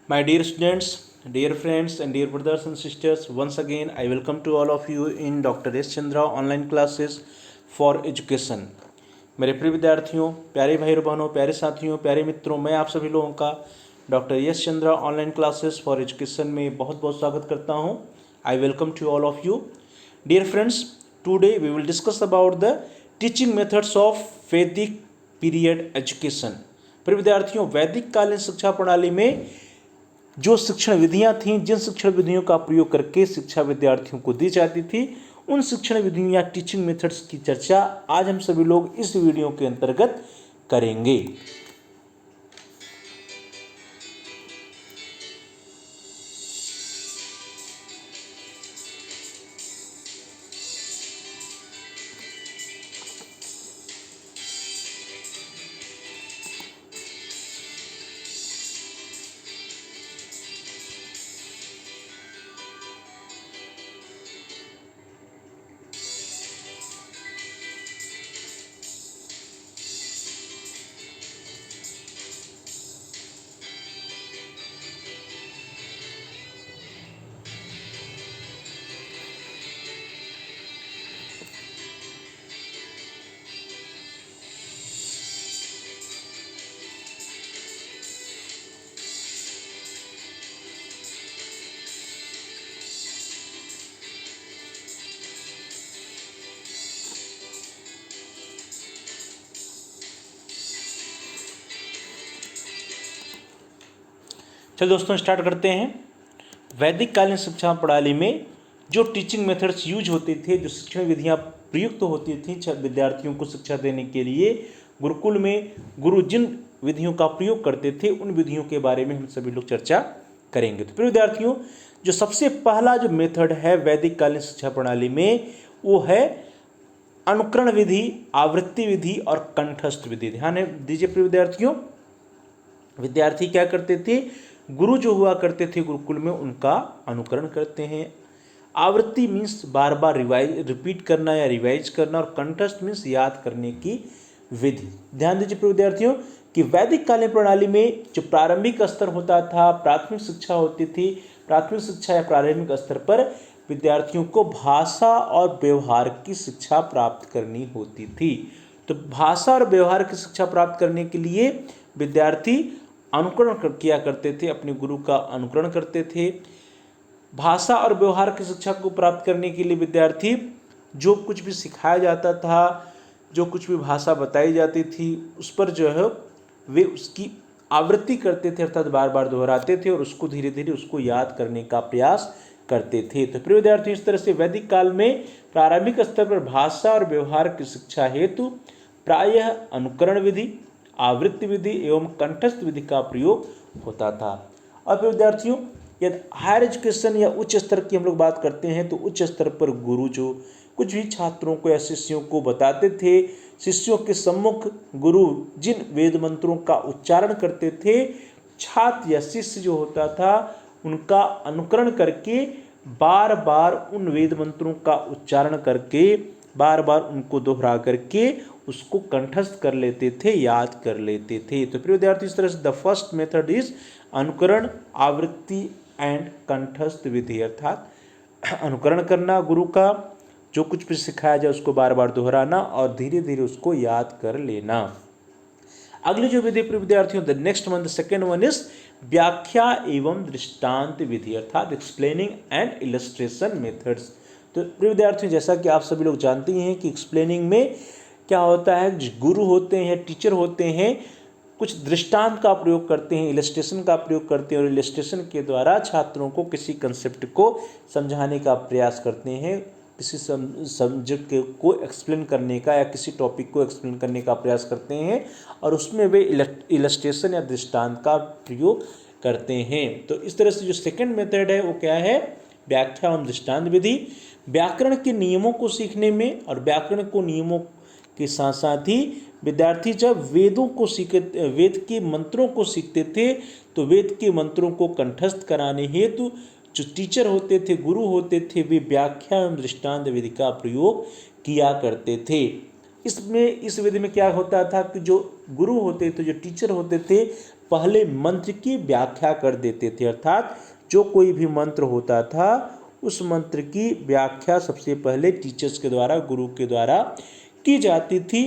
My dear students, dear friends, and dear brothers and sisters, once again I welcome to all of you in Dr. S. Chandra online classes for education. मेरे प्रिय विद्यार्थियों, प्यारे भाई और बहनों, प्यारे साथियों, प्यारे मित्रों, मैं आप सभी लोगों का doctor S Chandra online classes for education में बहुत बहुत स्वागत करता हूं। I welcome to all of you. Dear friends, today we will discuss about the teaching methods of Vedic period education. प्रिय विद्यार्थियों, वैदिक कालीन शिक्षा प्रणाली में जो शिक्षण विधियां थीं, जिन शिक्षण विधियों का प्रयोग करके शिक्षा विद्यार्थियों को दी जाती थी, उन शिक्षण विधियों या टीचिंग मेथड्स की चर्चा आज हम सभी लोग इस वीडियो के अंतर्गत करेंगे। चलो दोस्तों, स्टार्ट करते हैं। वैदिक कालीन शिक्षा प्रणाली में जो टीचिंग मेथड्स यूज होते थे, जो शिक्षण विधियां प्रयुक्त होती थी विद्यार्थियों को शिक्षा देने के लिए, गुरुकुल में गुरु जिन विधियों का प्रयोग करते थे उन विधियों के बारे में हम सभी लोग चर्चा करेंगे। तो प्रिय विद्यार्थियों, जो सबसे पहला जो मेथड है वैदिक कालीन शिक्षा प्रणाली में, वो है अनुकरण विधि, आवृत्ति विधि और कंठस्थ विधि। ध्यान दीजिए प्रिय विद्यार्थियों, विद्यार्थी क्या करते थे, गुरु जो हुआ करते थे गुरुकुल में, उनका अनुकरण करते हैं। आवृत्ति मीन्स बार बार रिपीट करना या रिवाइज करना, और कंठस्थ मीन्स याद करने की विधि। ध्यान दीजिए प्रिय विद्यार्थियों कि वैदिक कालीन प्रणाली में जो प्रारंभिक स्तर होता था, प्राथमिक शिक्षा होती थी, प्राथमिक शिक्षा या प्रारंभिक स्तर पर विद्यार्थियों को भाषा और व्यवहार की शिक्षा प्राप्त करनी होती थी। तो भाषा और व्यवहार की शिक्षा प्राप्त करने के लिए विद्यार्थी अनुकरण किया करते थे, अपने गुरु का अनुकरण करते थे। भाषा और व्यवहार की शिक्षा को प्राप्त करने के लिए विद्यार्थी जो कुछ भी सिखाया जाता था, जो कुछ भी भाषा बताई जाती थी, उस पर जो है वे उसकी आवृत्ति करते थे, अर्थात बार बार दोहराते थे और उसको धीरे धीरे उसको याद करने का प्रयास करते थे। तो प्रिय विद्यार्थी, इस तरह से वैदिक काल में प्रारंभिक स्तर पर भाषा और व्यवहार की शिक्षा हेतु प्रायः अनुकरण विधि, आवृत्ति विधि एवं कंठस्थ विधि का प्रयोग होता था। अब विद्यार्थियों, यदि हायर एजुकेशन या उच्च स्तर की हम लोग बात करते हैं, तो उच्च स्तर पर गुरु जो कुछ भी छात्रों को या शिष्यों को बताते थे, शिष्यों के सम्मुख गुरु जिन वेद मंत्रों का उच्चारण करते थे, छात्र या शिष्य जो होता था उनका अनुकरण करके बार बार उन वेद मंत्रों का उच्चारण करके बार बार उनको दोहरा करके उसको कंठस्थ कर लेते थे, याद कर लेते थे। तो प्रिय विद्यार्थी, इस तरह से द फर्स्ट मेथड इज अनुकरण, आवृत्ति एंड कंठस्थ विधि, अर्थात अनुकरण करना गुरु का, जो कुछ भी सिखाया जाए उसको बार बार दोहराना और धीरे धीरे उसको याद कर लेना। अगली जो विधि प्रिय विद्यार्थियों, the next one, the second one is व्याख्या एवं दृष्टांत विधि, अर्थात एक्सप्लेनिंग एंड इलस्ट्रेशन मेथड्स। तो प्रिय विद्यार्थियों, जैसा कि आप सभी लोग जानते हैं कि एक्सप्लेनिंग में क्या होता है, जो गुरु होते हैं, टीचर होते हैं, कुछ दृष्टांत का प्रयोग करते हैं, इलस्ट्रेशन का प्रयोग करते हैं और इलस्ट्रेशन के द्वारा छात्रों को किसी कंसेप्ट को समझाने का प्रयास करते हैं, किसी सब्जेक्ट को एक्सप्लेन करने का या किसी टॉपिक को एक्सप्लेन करने का प्रयास करते हैं, और उसमें वे इलस्ट्रेशन या दृष्टांत का प्रयोग करते हैं। तो इस तरह से जो सेकंड मेथड है वो क्या है, व्याख्या एवं दृष्टांत विधि। व्याकरण के नियमों को सीखने में, और व्याकरण को नियमों के साथ साथ ही विद्यार्थी जब वेद के मंत्रों को सीखते थे, तो वेद के मंत्रों को कंठस्थ कराने हेतु जो टीचर होते थे, गुरु होते थे, वे व्याख्या एवं दृष्टांत विधि का प्रयोग किया करते थे। इस विधि में क्या होता था कि जो गुरु होते थे, जो टीचर होते थे, पहले मंत्र की व्याख्या कर देते थे। अर्थात जो कोई भी मंत्र होता था उस मंत्र की व्याख्या सबसे पहले टीचर्स के द्वारा, गुरु के द्वारा की जाती थी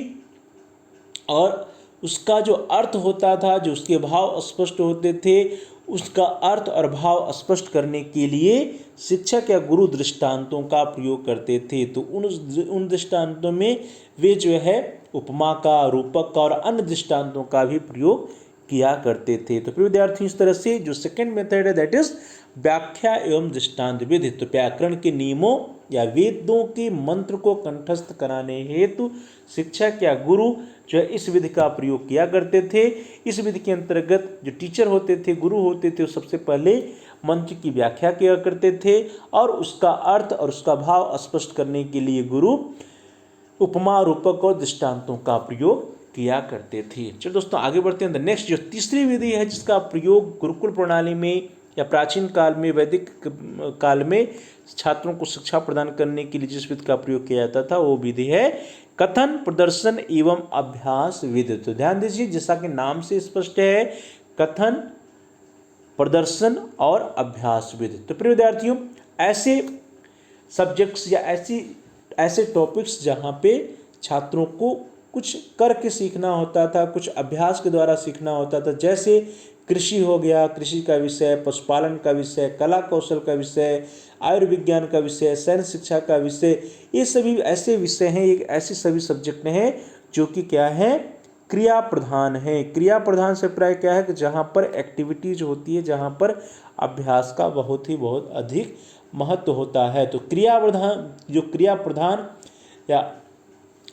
और उसका जो अर्थ होता था, जो उसके भाव स्पष्ट होते थे, उसका अर्थ और भाव स्पष्ट करने के लिए शिक्षक या गुरु दृष्टांतों का प्रयोग करते थे। तो उन दृष्टांतों में वे जो है उपमा का, रूपक का और अन्य दृष्टांतों का भी प्रयोग किया करते थे। तो प्रिय विद्यार्थी, इस तरह से जो सेकंड मेथड है दैट इज व्याख्या एवं दृष्टांत विधि। तो व्याकरण के नियमों या वेदों के मंत्र को कंठस्थ कराने हेतु शिक्षक या गुरु जो है इस विधि का प्रयोग किया करते थे। इस विधि के अंतर्गत जो टीचर होते थे, गुरु होते थे, वो सबसे पहले मंत्र की व्याख्या किया करते थे और उसका अर्थ और उसका भाव स्पष्ट करने के लिए गुरु उपमा, रूपक और दृष्टांतों का प्रयोग किया करते थे। चलो दोस्तों आगे बढ़ते हैं। नेक्स्ट जो तीसरी विधि है जिसका प्रयोग गुरुकुल प्रणाली में या प्राचीन काल में, वैदिक काल में छात्रों को शिक्षा प्रदान करने के लिए जिस विधि का प्रयोग किया जाता था वो विधि है कथन, प्रदर्शन एवं अभ्यास विधि। तो ध्यान दीजिए, जैसा कि नाम से स्पष्ट है, कथन, प्रदर्शन और अभ्यास विधि। तो प्रिय विद्यार्थियों, ऐसे सब्जेक्ट्स या ऐसे टॉपिक्स जहाँ पे छात्रों को कुछ करके सीखना होता था, कुछ अभ्यास के द्वारा सीखना होता था, जैसे कृषि हो गया, कृषि का विषय, पशुपालन का विषय, कला कौशल का विषय, आयुर्विज्ञान का विषय, सैन्य शिक्षा का विषय, ये सभी ऐसे विषय हैं, एक ऐसे सभी सब्जेक्ट हैं जो कि क्या है, क्रिया प्रधान है। क्रिया प्रधान से प्राय क्या है कि जहाँ पर एक्टिविटीज होती है, जहाँ पर अभ्यास का बहुत अधिक महत्व होता है। तो क्रिया प्रधान या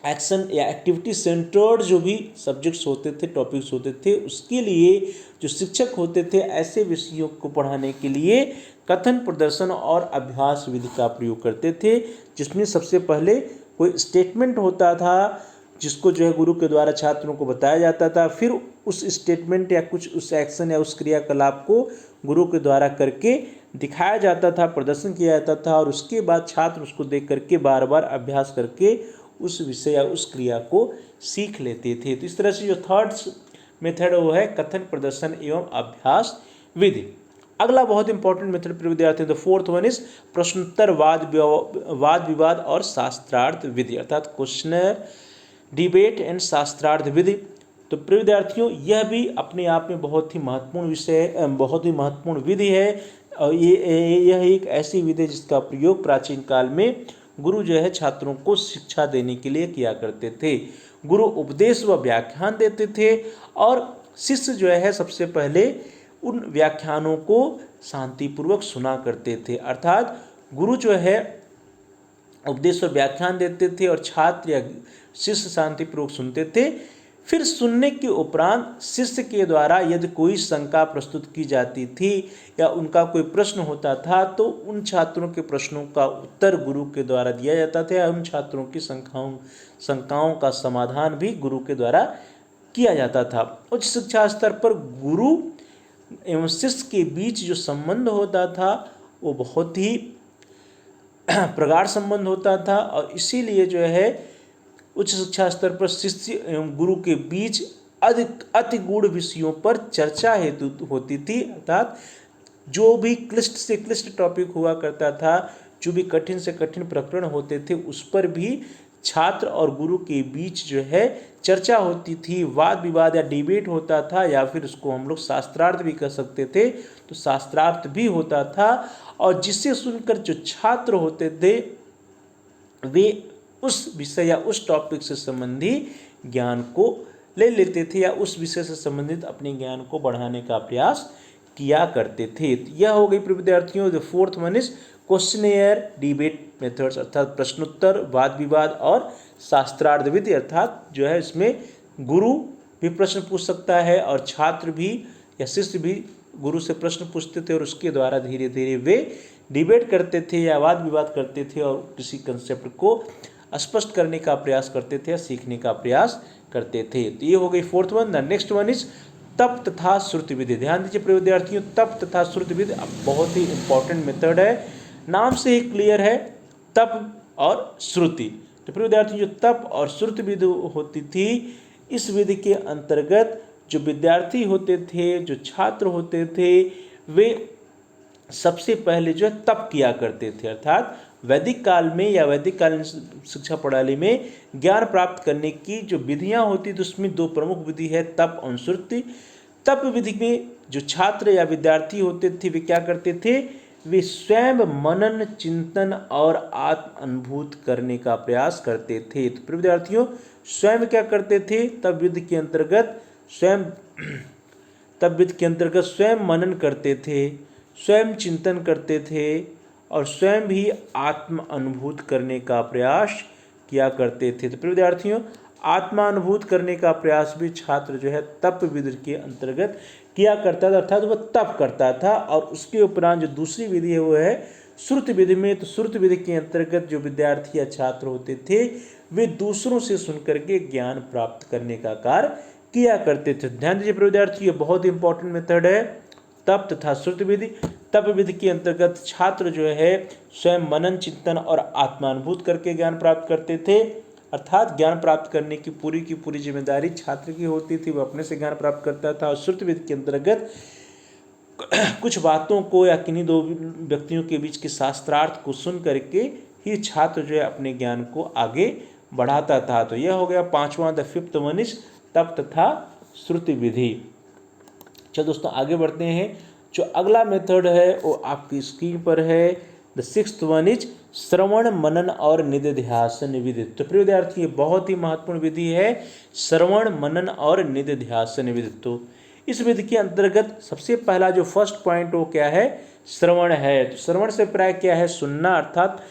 एक्शन या एक्टिविटी सेंटर्ड जो भी सब्जेक्ट्स होते थे, टॉपिक्स होते थे, उसके लिए जो शिक्षक होते थे ऐसे विषयों को पढ़ाने के लिए कथन, प्रदर्शन और अभ्यास विधि का प्रयोग करते थे, जिसमें सबसे पहले कोई स्टेटमेंट होता था जिसको जो है गुरु के द्वारा छात्रों को बताया जाता था। फिर उस स्टेटमेंट या कुछ उस एक्शन या उस क्रियाकलाप को गुरु के द्वारा करके दिखाया जाता था, प्रदर्शन किया जाता था और उसके बाद छात्र उसको देख करके बार बार अभ्यास करके उस विषय या उस क्रिया को सीख लेते थे। तो इस तरह से जो थर्ड मेथड वो है कथन, प्रदर्शन एवं अभ्यास विधि। अगला बहुत इंपॉर्टेंट मेथड प्रिय विद्यार्थी, द फोर्थ वन इज प्रश्नोत्तर, वाद विवाद और शास्त्रार्थ विधि, अर्थात क्वेश्चनर, डिबेट एंड शास्त्रार्थ विधि। तो प्रिय विद्यार्थियों, यह भी अपने आप में बहुत ही महत्वपूर्ण विषय, बहुत ही महत्वपूर्ण विधि है और यह एक ऐसी विधि जिसका प्रयोग प्राचीन काल में गुरु जो है छात्रों को शिक्षा देने के लिए किया करते थे। गुरु उपदेश व व्याख्यान देते थे और शिष्य जो है सबसे पहले उन व्याख्यानों को शांतिपूर्वक सुना करते थे। अर्थात गुरु जो है उपदेश और व्याख्यान देते थे और छात्र या शिष्य शांतिपूर्वक सुनते थे। फिर सुनने के उपरांत शिष्य के द्वारा यदि कोई शंका प्रस्तुत की जाती थी या उनका कोई प्रश्न होता था तो उन छात्रों के प्रश्नों का उत्तर गुरु के द्वारा दिया जाता था। उन छात्रों की शंकाओं का समाधान भी गुरु के द्वारा किया जाता था। उच्च शिक्षा स्तर पर गुरु एवं शिष्य के बीच जो संबंध होता था वो बहुत ही प्रगाढ़ संबंध होता था और इसीलिए जो है उच्च शिक्षा स्तर पर शिष्य एवं गुरु के बीच अति गूढ़ विषयों पर चर्चा हेतु होती थी। अर्थात जो भी क्लिष्ट से क्लिष्ट टॉपिक हुआ करता था, जो भी कठिन से कठिन प्रकरण होते थे, उस पर भी छात्र और गुरु के बीच जो है चर्चा होती थी, वाद विवाद या डिबेट होता था, या फिर उसको हम लोग शास्त्रार्थ भी कह सकते थे। तो शास्त्रार्थ भी होता था और जिसे सुनकर जो छात्र होते थे वे उस विषय या उस टॉपिक से संबंधी ज्ञान को ले लेते थे या उस विषय से संबंधित अपने ज्ञान को बढ़ाने का प्रयास किया करते थे। यह हो गई प्रिय विद्यार्थियों the fourth one is questionnaire debate methods, अर्थात प्रश्नोत्तर, वाद विवाद और शास्त्रार्थ विधि। अर्थात जो है इसमें गुरु भी प्रश्न पूछ सकता है और छात्र भी या शिष्य भी गुरु से प्रश्न पूछते थे और उसके द्वारा धीरे धीरे वे डिबेट करते थे या वाद विवाद करते थे और किसी कंसेप्ट को स्पष्ट करने का प्रयास करते थे या सीखने का प्रयास करते थे। तो ये हो गई fourth one. The next one is तप तथा श्रुति विधि। ध्यान दीजिए प्रिय विद्यार्थियों, तप तथा श्रुति विधि बहुत ही इंपॉर्टेंट मेथड है, नाम से ही क्लियर है, तप और श्रुति। तो प्रिय विद्यार्थियों, जो तप और श्रुति विधि होती थी, इस विधि के अंतर्गत जो विद्यार्थी होते थे, जो छात्र होते थे, वे सबसे पहले जो है तप किया करते थे। अर्थात वैदिक काल में या वैदिक कालीन शिक्षा प्रणाली में ज्ञान प्राप्त करने की जो विधियां होती थी उसमें दो प्रमुख विधि है, तप और श्रुति। तप विधि में जो छात्र या विद्यार्थी होते थे वे क्या करते थे, वे स्वयं मनन, चिंतन और आत्म अनुभूत करने का प्रयास करते थे। तो विद्यार्थियों स्वयं क्या करते थे, तप विधि के अंतर्गत स्वयं मनन करते थे, स्वयं चिंतन करते थे और स्वयं भी आत्म अनुभूत करने का प्रयास किया करते थे। तो विद्यार्थियों आत्मानुभूत करने का प्रयास भी छात्र जो है तप विधि के अंतर्गत किया करता था, अर्थात वह तप करता था। और उसके उपरांत जो दूसरी विधि है वो है श्रुति विधि में। तो श्रुति विधि के अंतर्गत जो विद्यार्थी या छात्र होते थे वे दूसरों से सुनकर के ज्ञान प्राप्त करने का कार्य किया करते थे। ध्यान दीजिए विद्यार्थी, ये बहुत इंपॉर्टेंट मेथड है, तप तथा श्रुति विधि। तप विधि के अंतर्गत छात्र जो है स्वयं मनन, चिंतन और आत्मानुभूत करके ज्ञान प्राप्त करते थे, अर्थात ज्ञान प्राप्त करने की पूरी जिम्मेदारी छात्र की होती थी, वह अपने से ज्ञान प्राप्त करता था। और श्रुति विधि के अंतर्गत कुछ बातों को या किन्हीं दो व्यक्तियों के बीच के शास्त्रार्थ को सुन करके ही छात्र जो है अपने ज्ञान को आगे बढ़ाता था। तो यह हो गया पांचवा, द फिफ्थ वन इज तप तथा श्रुति विधि। चलो दोस्तों आगे बढ़ते हैं। जो अगला मेथड है वो आपकी स्क्रीन पर है। द सिक्स्थ वन इज श्रवण, मनन और निधिध्यासन विधि। तो प्रिय विद्यार्थी ये बहुत ही महत्वपूर्ण विधि है, श्रवण, मनन और निधिध्यासन विधि। तो इस विधि के अंतर्गत सबसे पहला जो फर्स्ट पॉइंट वो क्या है, श्रवण है। तो श्रवण से प्राय क्या है, सुनना। अर्थात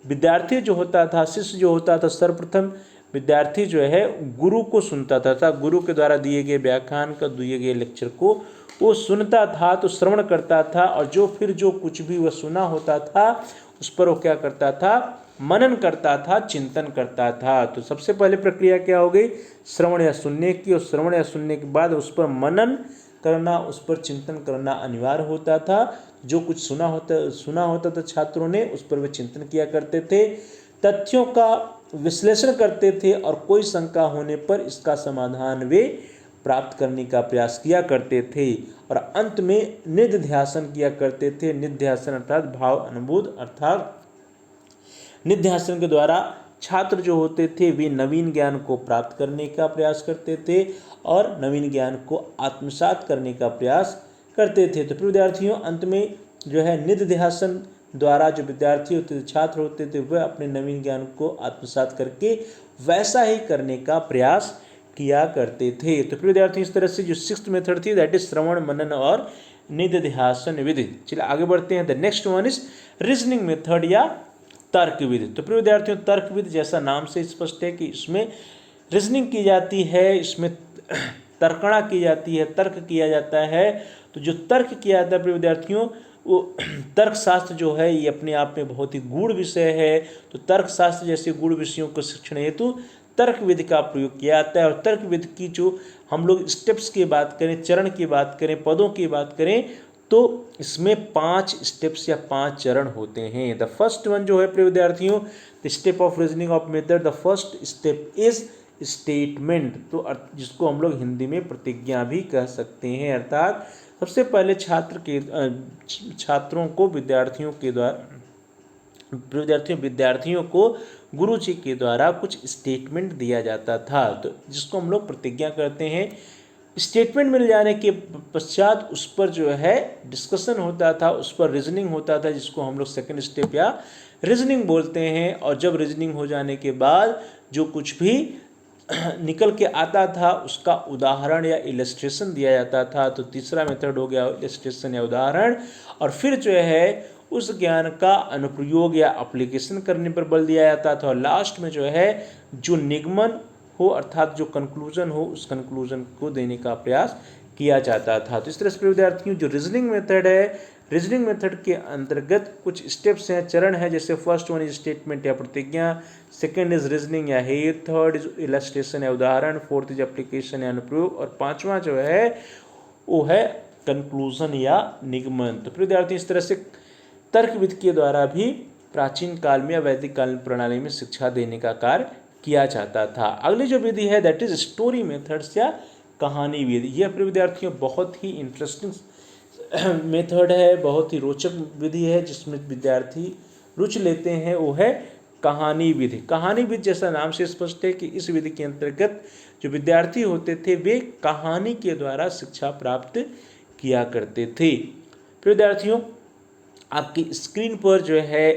विद्यार्थी जो होता था, शिष्य जो होता था, सर्वप्रथम विद्यार्थी जो है गुरु को सुनता था, गुरु के द्वारा दिए गए व्याख्यान का, दिए गए लेक्चर को वो सुनता था, तो श्रवण करता था। और जो कुछ भी वह सुना होता था उस पर वो क्या करता था, मनन करता था, चिंतन करता था। तो सबसे पहले प्रक्रिया क्या हो गई, श्रवण या सुनने की। और श्रवण या सुनने के बाद उस पर मनन करना, उस पर चिंतन करना अनिवार्य होता था। जो कुछ सुना होता था छात्रों ने उस पर वे चिंतन किया करते थे, तथ्यों का विश्लेषण करते थे और कोई शंका होने पर इसका समाधान वे प्राप्त करने का प्रयास किया करते थे। और अंत में निधिध्यासन किया करते थे। निधिध्यासन अर्थात भाव अनुभूत, अर्थात निधिध्यासन के द्वारा छात्र जो होते थे वे नवीन ज्ञान को प्राप्त करने का प्रयास करते थे और नवीन ज्ञान को आत्मसात करने का प्रयास करते थे। तो विद्यार्थियों अंत में जो है निधिध्यासन द्वारा जो विद्यार्थी होते थे, छात्र होते थे, वह अपने नवीन ज्ञान को आत्मसात करके वैसा ही करने का प्रयास किया करते थे। तो विद्यार्थी इस तरह से जो सिक्स्थ मेथड थी दैट इज श्रवण, मनन और निधिध्यासन विधि। चलिए आगे बढ़ते हैं। The next one is reasoning method या तर्क विधि। तो प्रिय विद्यार्थियों तर्क विधि जैसा नाम से स्पष्ट है कि इसमें रीजनिंग की जाती है, इसमें तर्कणा की जाती है, तर्क किया जाता है। तो जो तर्क किया जाता है प्रिय विद्यार्थियों वो तर्कशास्त्र जो है ये अपने आप में बहुत ही गूढ़ विषय है। तो तर्कशास्त्र जैसे गूढ़ विषयों को शिक्षण हेतु तर्क विधि का प्रयोग किया जाता है। और तर्क विधि की जो हम लोग स्टेप्स की बात करें, चरण की बात करें, पदों की बात करें, तो इसमें 5 स्टेप्स या 5 चरण होते हैं। द फर्स्ट वन जो है प्रिय विद्यार्थियों the step of reasoning of method, the first step is statement. तो जिसको हम लोग हिंदी में प्रतिज्ञा भी कह सकते हैं। अर्थात सबसे पहले छात्रों को विद्यार्थियों को गुरु जी के द्वारा कुछ स्टेटमेंट दिया जाता था, तो जिसको हम लोग प्रतिज्ञा करते हैं। स्टेटमेंट मिल जाने के पश्चात उस पर जो है डिस्कशन होता था, उस पर रीजनिंग होता था, जिसको हम लोग सेकंड स्टेप या रीजनिंग बोलते हैं। और जब रीजनिंग हो जाने के बाद जो कुछ भी निकल के आता था उसका उदाहरण या इलस्ट्रेशन दिया जाता था। तो तीसरा मेथड हो गया इलस्ट्रेशन या उदाहरण। और फिर जो है उस ज्ञान का अनुप्रयोग या एप्लीकेशन करने पर बल दिया जाता था। और लास्ट में जो है जो निगमन हो अर्थात जो कंक्लूजन हो उस कंक्लूजन को देने का प्रयास किया जाता था। तो इस तरह से विद्यार्थियों जो रीजनिंग मेथड है, रीजनिंग मेथड के अंतर्गत कुछ स्टेप्स हैं, चरण है। जैसे फर्स्ट वन इज स्टेटमेंट या प्रतिज्ञा, सेकंड इज रीजनिंग या हेत, थर्ड इज इलस्ट्रेशन या उदाहरण, फोर्थ इज एप्लीकेशन या अनुप्रयोग और पांचवा जो है वो है कंक्लूजन या निगमन। तो विद्यार्थी इस तरह से तर्क विधि के द्वारा भी प्राचीन काल में या वैदिक कालीन प्रणाली में शिक्षा देने का कार्य किया जाता था। अगली जो विधि है दैट इज स्टोरी मेथड्स या कहानी विधि। यह प्रिय विद्यार्थियों बहुत ही इंटरेस्टिंग मेथड है, बहुत ही रोचक विधि है जिसमें विद्यार्थी रुचि लेते हैं, वो है कहानी विधि। कहानी विधि जैसा नाम से स्पष्ट है कि इस विधि के अंतर्गत जो विद्यार्थी होते थे वे कहानी के द्वारा शिक्षा प्राप्त किया करते थे। फिर विद्यार्थियों आपकी स्क्रीन पर जो है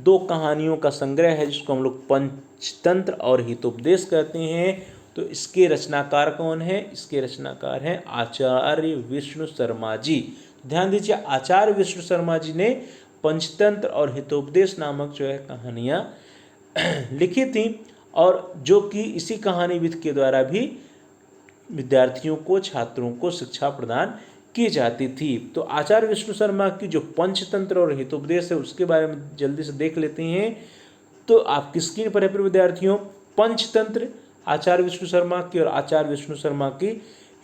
2 कहानियों का संग्रह है जिसको हम लोग पंचतंत्र और हितोपदेश कहते हैं। तो इसके रचनाकार कौन है? इसके रचनाकार हैं आचार्य विष्णु शर्मा जी। ध्यान दीजिए, आचार्य विष्णु शर्मा जी ने पंचतंत्र और हितोपदेश नामक जो है कहानियाँ लिखी थी, और जो कि इसी कहानी विधि के द्वारा भी विद्यार्थियों को, छात्रों को शिक्षा प्रदान की जाती थी। तो आचार्य विष्णु शर्मा की जो पंचतंत्र और हितोपदेश है उसके बारे में जल्दी से देख लेते हैं। तो आपकी स्क्रीन पर है फिर विद्यार्थियों पंचतंत्र आचार्य विष्णु शर्मा की और आचार्य विष्णु शर्मा की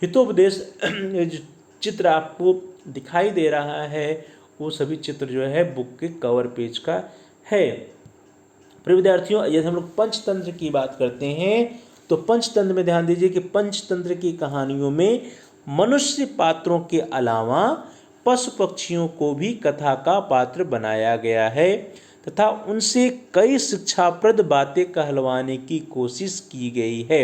हितोपदेश। जो चित्र आपको दिखाई दे रहा है वो सभी चित्र जो है बुक के कवर पेज का है। प्रिय विद्यार्थियों यदि हम लोग पंचतंत्र की बात करते हैं तो पंचतंत्र में ध्यान दीजिए कि पंचतंत्र की कहानियों में मनुष्य पात्रों के अलावा पशु पक्षियों को भी कथा का पात्र बनाया गया है तथा उनसे कई शिक्षाप्रद बातें कहलवाने की कोशिश की गई है।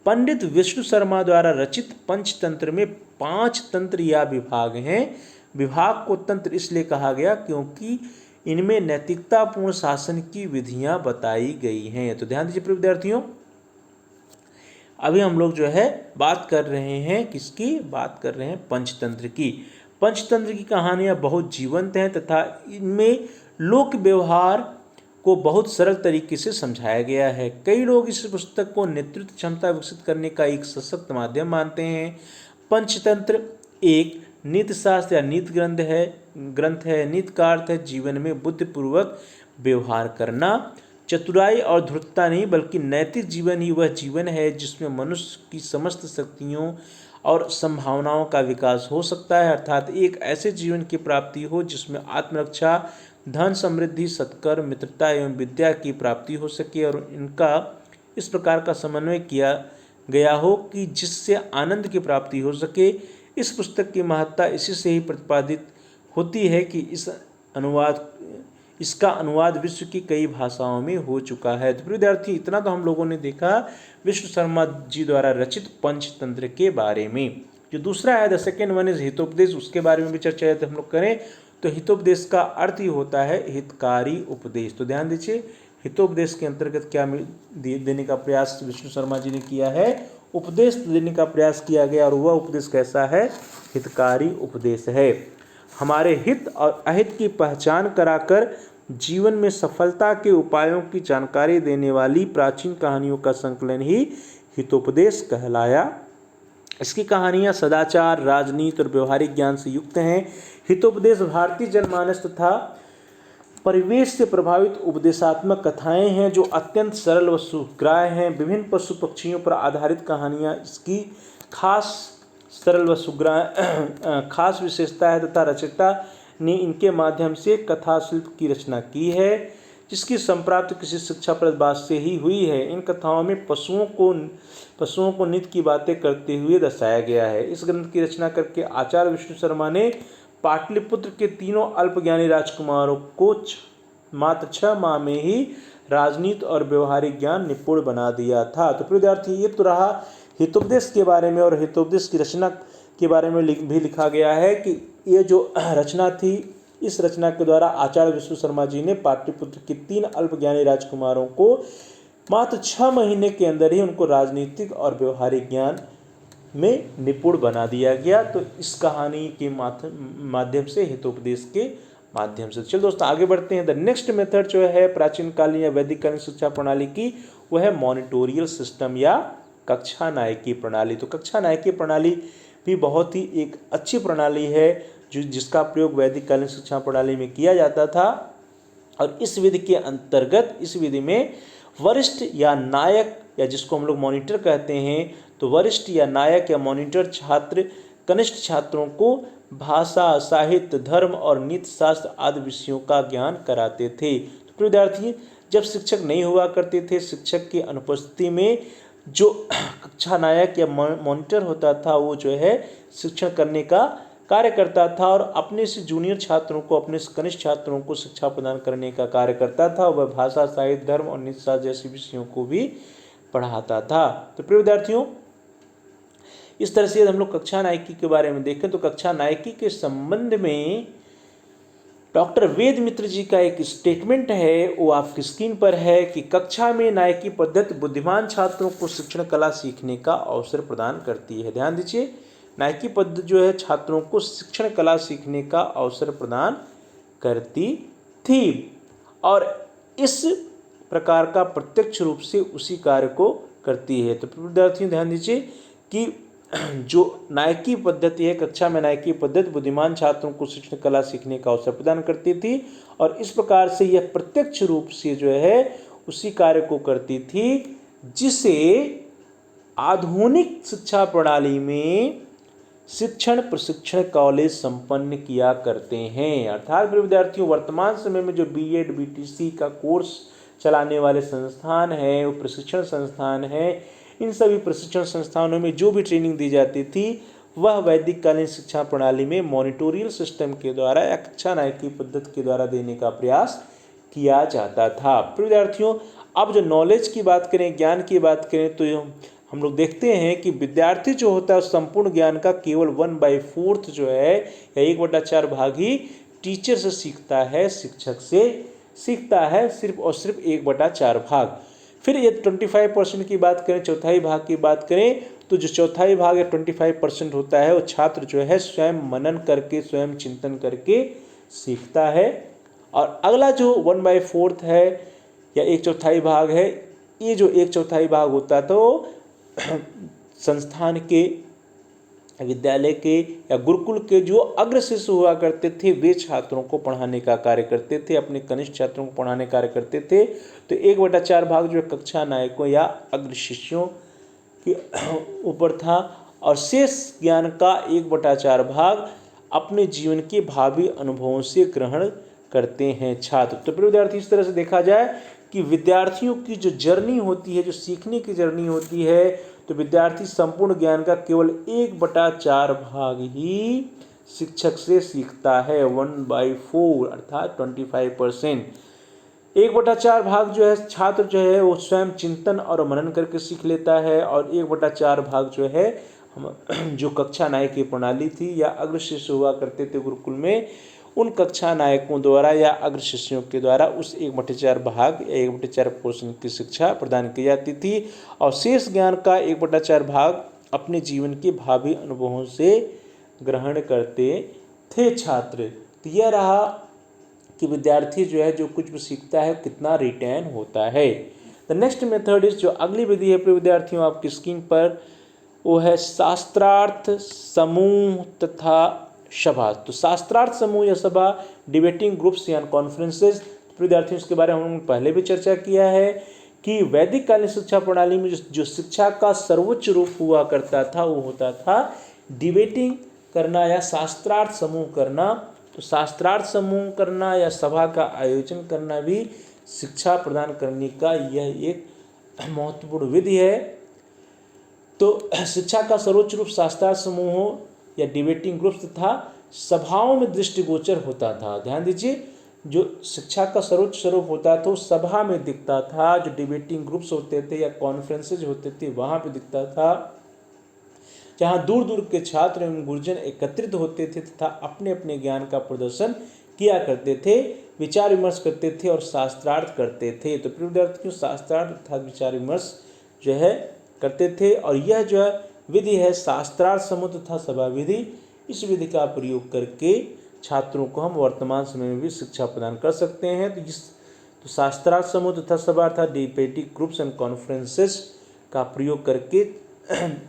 पंडित विष्णु शर्मा द्वारा रचित पंचतंत्र में 5 तंत्र या विभाग हैं। विभाग को तंत्र इसलिए कहा गया क्योंकि इनमें नैतिकतापूर्ण शासन की विधियां बताई गई हैं। तो ध्यान दीजिए प्रिय विद्यार्थियों, अभी हम लोग जो है बात कर रहे हैं किसकी? बात कर रहे हैं पंचतंत्र की। पंचतंत्र की कहानियां बहुत जीवंत हैं तथा इनमें लोक व्यवहार को बहुत सरल तरीके से समझाया गया है। कई लोग इस पुस्तक को नेतृत्व क्षमता विकसित करने का एक सशक्त माध्यम मानते हैं। पंचतंत्र एक नीति शास्त्र या नीति ग्रंथ है। नीति का अर्थ है जीवन में बुद्धिपूर्वक व्यवहार करना। चतुराई और धूर्तता नहीं बल्कि नैतिक जीवन ही वह जीवन है जिसमें मनुष्य की समस्त शक्तियों और संभावनाओं का विकास हो सकता है, अर्थात एक ऐसे जीवन की प्राप्ति हो जिसमें आत्मरक्षा, धन समृद्धि, सत्कर्म, मित्रता एवं विद्या की प्राप्ति हो सके और इनका इस प्रकार का समन्वय किया गया हो कि जिससे आनंद की प्राप्ति हो सके। इस पुस्तक की महत्ता इसी से ही प्रतिपादित होती है कि इसका अनुवाद विश्व की कई भाषाओं में हो चुका है। तो विद्यार्थी इतना तो हम लोगों ने देखा विष्णु शर्मा जी द्वारा रचित पंचतंत्र के बारे में। जो दूसरा है the second one is Hitopadesha, उसके बारे में भी चर्चा है तो हम लोग करें तो हितोपदेश का अर्थ ही होता है हितकारी उपदेश। तो ध्यान दीजिए हितोपदेश के अंतर्गत क्या देने का प्रयास विष्णु शर्मा जी ने किया है? उपदेश देने का प्रयास किया गया और वह उपदेश कैसा है? हितकारी उपदेश है। हमारे हित और अहित की पहचान कराकर जीवन में सफलता के उपायों की जानकारी देने वाली प्राचीन कहानियों का संकलन ही हितोपदेश कहलाया। इसकी कहानियां सदाचार, राजनीति और व्यवहारिक ज्ञान से युक्त हैं। हितोपदेश भारतीय जनमानस तथा परिवेश से प्रभावित उपदेशात्मक कथाएं हैं जो अत्यंत सरल व सुग्राह्य हैं। विभिन्न पशु पक्षियों पर आधारित कहानियां इसकी खास सरल व सुग्राह्य खास विशेषता है तथा रचयिता ने इनके माध्यम से कथा शिल्प की रचना की है जिसकी संप्राप्ति किसी शिक्षाप्रद बात से ही हुई है। इन कथाओं में पशुओं को नित्य की बातें करते हुए दर्शाया गया है। इस ग्रंथ की रचना करके आचार्य विष्णु शर्मा ने पाटलिपुत्र के तीनों अल्पज्ञानी राजकुमारों को मात्र 6 माह में ही राजनीति और व्यवहारिक ज्ञान निपुण बना दिया था। तो विद्यार्थी ये तो रहा हितोपदेश के बारे में, और हितोपदेश की रचना के बारे में भी लिखा गया है कि ये जो रचना थी इस रचना के द्वारा आचार्य विष्णु शर्मा जी ने पाटलिपुत्र के 3 अल्पज्ञानी राजकुमारों को मात्र 6 महीने के अंदर ही उनको राजनीतिक और व्यवहारिक ज्ञान में निपुण बना दिया गया। तो इस कहानी के माध्यम से हितोपदेश के माध्यम से। चलो दोस्तों आगे बढ़ते हैं। द नेक्स्ट मेथड जो है प्राचीन कालीन या वैदिक कालीन शिक्षा प्रणाली की वो है मॉनिटोरियल सिस्टम या कक्षा नायकी प्रणाली। तो कक्षा नायकी प्रणाली भी बहुत ही एक अच्छी प्रणाली है जिसका प्रयोग वैदिक कालीन शिक्षा प्रणाली में किया जाता था। और इस विधि के अंतर्गत इस विधि में वरिष्ठ या नायक या जिसको हम लोग मॉनिटर कहते हैं, तो वरिष्ठ या नायक या मॉनिटर छात्र कनिष्ठ छात्रों को भाषा, साहित्य, धर्म और नीति शास्त्र आदि विषयों का ज्ञान कराते थे। तो विद्यार्थी जब शिक्षक नहीं हुआ करते थे, शिक्षक की अनुपस्थिति में जो कक्षा नायक या मॉनिटर होता था वो जो है शिक्षण करने का कार्य करता था और अपने से जूनियर छात्रों को, अपने से कनिष्ठ छात्रों को शिक्षा प्रदान करने का कार्य करता था। वह भाषा, साहित्य, धर्म और नीतिशास्त्र जैसे विषयों को भी पढ़ाता था। तो प्रिय विद्यार्थियों, इस तरह से हम लोग कक्षा नायकी के बारे में देखें तो कक्षा नायकी के संबंध में डॉक्टर वेद मित्र जी का एक स्टेटमेंट है, वो आपकी स्क्रीन पर है कि कक्षा में नायकी पद्धति बुद्धिमान छात्रों को शिक्षण कला सीखने का अवसर प्रदान करती है। ध्यान दीजिए, नायकी पद्धति जो है छात्रों को शिक्षण कला सीखने का अवसर प्रदान करती थी और इस प्रकार का प्रत्यक्ष रूप से उसी कार्य को करती है। तो विद्यार्थियों ध्यान दीजिए कि जो नायकी पद्धति है, कक्षा में नायकी पद्धति बुद्धिमान छात्रों को शिक्षण कला सीखने का अवसर प्रदान करती थी और इस प्रकार से यह प्रत्यक्ष रूप से जो है उसी कार्य को करती थी जिसे आधुनिक शिक्षा प्रणाली में शिक्षण प्रशिक्षण कॉलेज संपन्न किया करते हैं। अर्थात विद्यार्थियों, वर्तमान समय में जो बीएड बीटीसी का कोर्स चलाने वाले संस्थान है, वो प्रशिक्षण संस्थान है, इन सभी प्रशिक्षण संस्थानों में जो भी ट्रेनिंग दी जाती थी वह वैदिक कालीन शिक्षा प्रणाली में मॉनिटोरियल सिस्टम के द्वारा या कक्षा नायकी पद्धति के द्वारा देने का प्रयास किया जाता था। विद्यार्थियों, अब जो नॉलेज की बात करें, ज्ञान की बात करें, तो हम लोग देखते हैं कि विद्यार्थी जो होता है संपूर्ण ज्ञान का केवल 1/4 जो है या 1/4 भाग ही टीचर से सीखता है, शिक्षक से सीखता है, सिर्फ और सिर्फ 1/4 भाग। फिर ये 25% की बात करें, चौथाई भाग की बात करें, तो जो चौथाई भाग या 25% होता है वो छात्र जो है स्वयं मनन करके, स्वयं चिंतन करके सीखता है। और अगला जो 1/4 है या 1/4 भाग है, ये जो 1/4 भाग होता है तो संस्थान के, विद्यालय के या गुरुकुल के जो अग्र शिष्य हुआ करते थे वे छात्रों को पढ़ाने का कार्य करते थे, अपने कनिष्ठ छात्रों को पढ़ाने का कार्य करते थे। तो 1/4 भाग जो कक्षा नायकों या अग्र शिष्यों के ऊपर था और शेष ज्ञान का 1/4 भाग अपने जीवन के भावी अनुभवों से ग्रहण करते हैं छात्र। तो प्रिय विद्यार्थी, इस तरह से देखा जाए कि विद्यार्थियों की जो जर्नी होती है, जो सीखने की जर्नी होती है, तो विद्यार्थी संपूर्ण ज्ञान का केवल 1/4 भाग ही शिक्षक से सीखता है, 1/4 अर्थात 25%। 1/4 भाग जो है छात्र जो है वो स्वयं चिंतन और मनन करके सीख लेता है और 1/4 भाग जो है हम जो कक्षा नायकी प्रणाली थी या अग्र शिष्य हुआ करते थे गुरुकुल में, उन कक्षा नायकों द्वारा या अग्र शिष्यों के द्वारा उस 1/4 भाग या 1/4 पोर्शन की शिक्षा प्रदान की जाती थी और शेष ज्ञान का 1/4 भाग अपने जीवन के भावी अनुभवों से ग्रहण करते थे छात्र। तो यह रहा कि विद्यार्थी जो है जो कुछ भी सीखता है कितना रिटेन होता है। द नेक्स्ट मेथड इज, जो अगली विधि है प्रिय विद्यार्थियों आपकी स्क्रीन पर, वो है शास्त्रार्थ समूह तथा सभा। तो शास्त्रार्थ समूह या सभा, डिबेटिंग ग्रुप्स या कॉन्फ्रेंसेस, विद्यार्थियों इसके बारे में हमने पहले भी चर्चा किया है कि वैदिक कालीन शिक्षा प्रणाली में जो शिक्षा का सर्वोच्च रूप हुआ करता था वो होता था डिबेटिंग करना या शास्त्रार्थ समूह करना। तो शास्त्रार्थ समूह करना या सभा का आयोजन करना भी शिक्षा प्रदान करने का यह एक महत्वपूर्ण विधि है। तो शिक्षा का सर्वोच्च रूप शास्त्रार्थ समूहों या डिबेटिंग ग्रुप्स तथा सभाओं में दृष्टिगोचर होता था। ध्यान दीजिए, जो शिक्षा का सर्वोच्च स्वरूप होता था वो सभा में दिखता था, जो डिबेटिंग ग्रुप्स होते थे या कॉन्फ्रेंसेज होते थे वहाँ पे दिखता था, जहाँ दूर दूर के छात्र एवं गुरुजन एकत्रित होते थे तथा अपने अपने ज्ञान का प्रदर्शन किया करते थे, विचार विमर्श करते थे और शास्त्रार्थ करते थे। तो प्रिय विद्यार्थियों, शास्त्रार्थ अर्थात विचार विमर्श जो है करते थे और यह जो है विधि है शास्त्रार्थ समूह तथा सभा विधि। इस विधि का प्रयोग करके छात्रों को हम वर्तमान समय में भी शिक्षा प्रदान कर सकते हैं। तो शास्त्रार्थ समूह तथा सभा अर्थात डिबेटिंग ग्रुप्स एंड कॉन्फ्रेंसेस का प्रयोग करके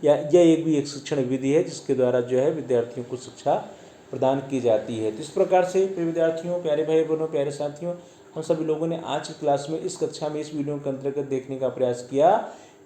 यह एक शिक्षण विधि है जिसके द्वारा जो है विद्यार्थियों को शिक्षा प्रदान की जाती है। तो इस प्रकार से विद्यार्थियों, प्यारे भाई बहनों, प्यारे साथियों, हम सभी लोगों ने आज की क्लास में इस कक्षा में इस वीडियो के अंतर्गत देखने का प्रयास किया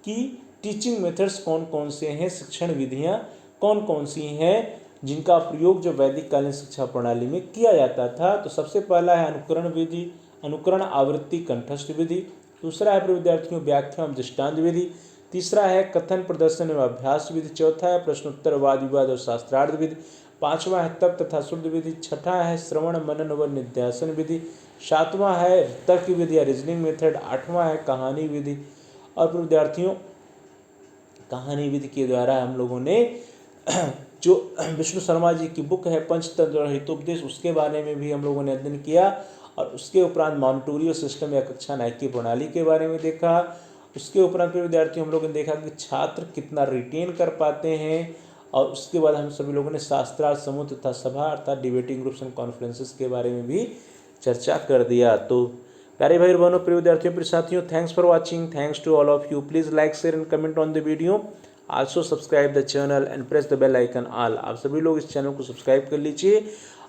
कि टीचिंग मेथड्स कौन कौन से हैं, शिक्षण विधियाँ कौन कौन सी हैं जिनका प्रयोग जो वैदिक कालीन शिक्षा प्रणाली में किया जाता था। तो सबसे पहला है अनुकरण विधि, अनुकरण आवृत्ति कंठस्थ विधि। दूसरा है विद्यार्थियों व्याख्या एवं दृष्टांत विधि। तीसरा है कथन प्रदर्शन एवं अभ्यास विधि। चौथा है प्रश्नोत्तर वाद विवाद और शास्त्रार्थ विधि। पांचवा है तप तथा शुद्ध विधि। छठा है श्रवण मनन व निध्यासन विधि। सातवां है तर्क विधि या रीजनिंग मेथड। आठवां है कहानी विधि। और विद्यार्थियों, कहानी विधि के द्वारा हम लोगों ने जो विष्णु शर्मा जी की बुक है पंचतंत्र और हितोपदेश, उसके बारे में भी हम लोगों ने अध्ययन किया। और उसके उपरांत मॉनिटोरियो सिस्टम या कक्षा नायकी प्रणाली के बारे में देखा। उसके उपरांत फिर विद्यार्थियों हम लोगों ने देखा कि छात्र कितना रिटेन कर पाते हैं। और उसके बाद हम सभी लोगों ने शास्त्रार्थ, समूह तथा सभा अर्थात डिबेटिंग ग्रुप्स एंड कॉन्फ्रेंसेस के बारे में भी चर्चा कर दिया। तो प्यारे भाई बहनों, प्रिय विद्यार्थियों, प्रिय साथियों, thanks for watching. Thanks to all of you. Please like, share and comment on the video. Also subscribe the channel and press the bell icon all. आप सभी लोग इस चैनल को सब्सक्राइब कर लीजिए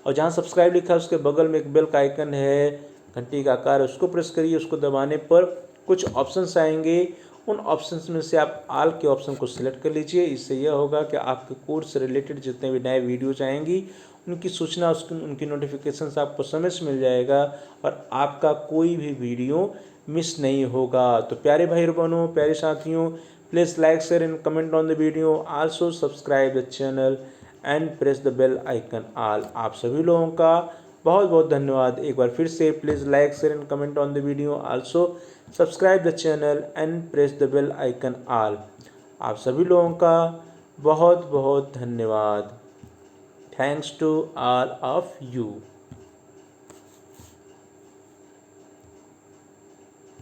और जहाँ सब्सक्राइब लिखा है उसके बगल में एक बेल का आइकन है, घंटी का आकार, उसको प्रेस करिए। उसको दबाने पर कुछ ऑप्शंस आएंगे, उन ऑप्शंस में से आप ऑल के ऑप्शन को सिलेक्ट कर लीजिए। इससे यह होगा कि आपके कोर्स से रिलेटेड जितने भी नए वीडियोज आएंगी उनकी सूचना, उनकी नोटिफिकेशंस आपको समय से मिल जाएगा और आपका कोई भी वीडियो मिस नहीं होगा। तो प्यारे भाई बहनों, प्यारे साथियों, please like, share and comment on the video. Also subscribe the channel and press the bell icon all. आप सभी लोगों का बहुत बहुत धन्यवाद। एक बार फिर से please like, share and comment on the video. Also subscribe the channel and press the bell icon all. आप सभी लोगों का बहुत बहुत धन्यवाद। Thanks to all of you.